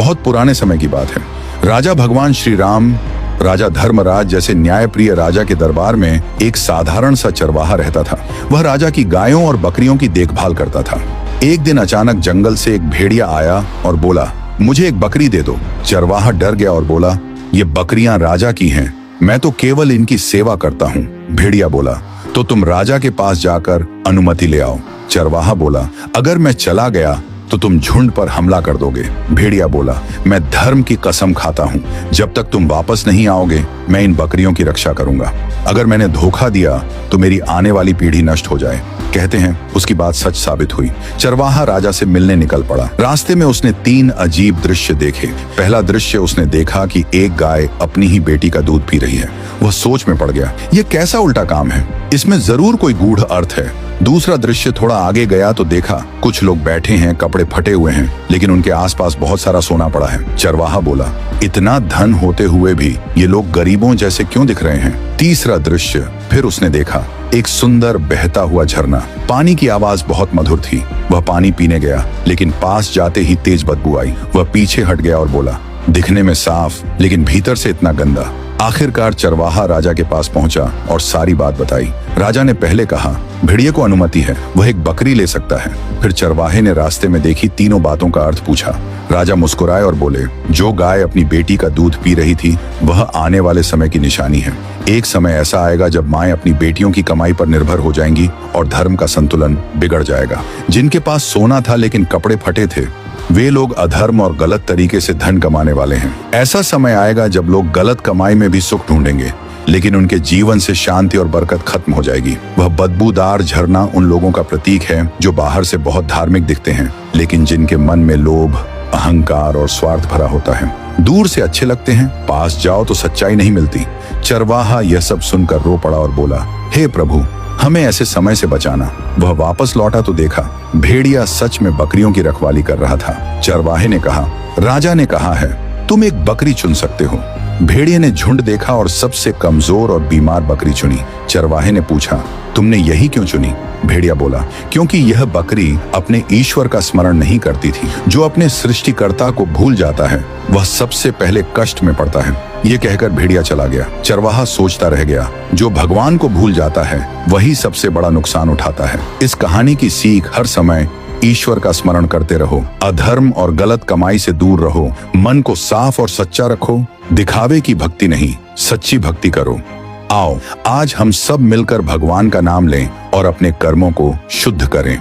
बहुत पुराने समय की बात है। राजा भगवान श्री राम, राजा धर्मराज जैसे न्यायप्रिय राजा के दरबार में एक साधारण सा चरवाहा रहता था। वह राजा की गायों और बकरियों की देखभाल करता था। एक दिन अचानक जंगल से एक भेड़िया आया और बोला, मुझे एक बकरी दे दो। चरवाहा डर गया और बोला, ये बकरियां राजा की हैं, मैं तो केवल इनकी सेवा करता हूँ। भेड़िया बोला, तो तुम राजा के पास जाकर अनुमति ले आओ। चरवाहा बोला, अगर मैं चला गया तो तुम झुंड पर हमला कर दोगे। भेड़िया बोला, मैं धर्म की कसम खाता हूँ, जब तक तुम वापस नहीं आओगे मैं इन बकरियों की रक्षा करूंगा। अगर मैंने धोखा दिया तो मेरी आने वाली पीढ़ी नष्ट हो जाए। कहते हैं उसकी बात सच साबित हुई। चरवाहा राजा से मिलने निकल पड़ा। रास्ते में उसने 3 अजीब दृश्य देखे। पहला दृश्य उसने देखा कि एक गाय अपनी ही बेटी का दूध पी रही है। वह सोच में पड़ गया, ये कैसा उल्टा काम है, इसमें जरूर कोई गूढ़ अर्थ है। दूसरा दृश्य थोड़ा आगे गया तो देखा कुछ लोग बैठे हैं, कपड़े फटे हुए हैं, लेकिन उनके आसपास बहुत सारा सोना पड़ा है। चरवाहा बोला, इतना धन होते हुए भी ये लोग गरीबों जैसे क्यों दिख रहे हैं। तीसरा दृश्य फिर उसने देखा, एक सुंदर बहता हुआ झरना। पानी की आवाज बहुत मधुर थी। वह पानी पीने गया, लेकिन पास जाते ही तेज बदबू आई। वह पीछे हट गया और बोला, दिखने में साफ लेकिन भीतर से इतना गंदा। आखिरकार चरवाहा राजा के पास पहुंचा और सारी बात बताई। राजा ने पहले कहा, भेड़िए को अनुमति है, वह एक बकरी ले सकता है। फिर चरवाहे ने रास्ते में देखी तीनों बातों का अर्थ पूछा। राजा मुस्कुराए और बोले, जो गाय अपनी बेटी का दूध पी रही थी वह आने वाले समय की निशानी है। एक समय ऐसा आएगा जब माएं अपनी बेटियों की कमाई पर निर्भर हो जाएंगी और धर्म का संतुलन बिगड़ जाएगा। जिनके पास सोना था लेकिन कपड़े फटे थे, वे लोग अधर्म और गलत तरीके से धन कमाने वाले हैं। ऐसा समय आएगा जब लोग गलत कमाई में भी सुख ढूंढेंगे, लेकिन उनके जीवन से शांति और बरकत खत्म हो जाएगी। वह बदबूदार झरना उन लोगों का प्रतीक है जो बाहर से बहुत धार्मिक दिखते हैं, लेकिन जिनके मन में लोभ, अहंकार और स्वार्थ भरा होता है। दूर से अच्छे लगते हैं, पास जाओ तो सच्चाई नहीं मिलती। चरवाहा यह सब सुनकर रो पड़ा और बोला, हे प्रभु, हमें ऐसे समय से बचाना। वह वापस लौटा तो देखा भेड़िया सच में बकरियों की रखवाली कर रहा था। चरवाहे ने कहा, राजा ने कहा है तुम एक बकरी चुन सकते हो। भेड़िए ने झुंड देखा और सबसे कमजोर और बीमार बकरी चुनी। चरवाहे ने पूछा, तुमने यही क्यों चुनी? भेड़िया बोला, क्योंकि यह बकरी अपने ईश्वर का स्मरण नहीं करती थी। जो अपने सृष्टिकर्ता को भूल जाता है वह सबसे पहले कष्ट में पड़ता है। ये कहकर भेड़िया चला गया। चरवाहा सोचता रह गया, जो भगवान को भूल जाता है वही सबसे बड़ा नुकसान उठाता है। इस कहानी की सीख, हर समय ईश्वर का स्मरण करते रहो, अधर्म और गलत कमाई से दूर रहो, मन को साफ और सच्चा रखो, दिखावे की भक्ति नहीं सच्ची भक्ति करो। आओ आज हम सब मिलकर भगवान का नाम लें और अपने कर्मों को शुद्ध करें।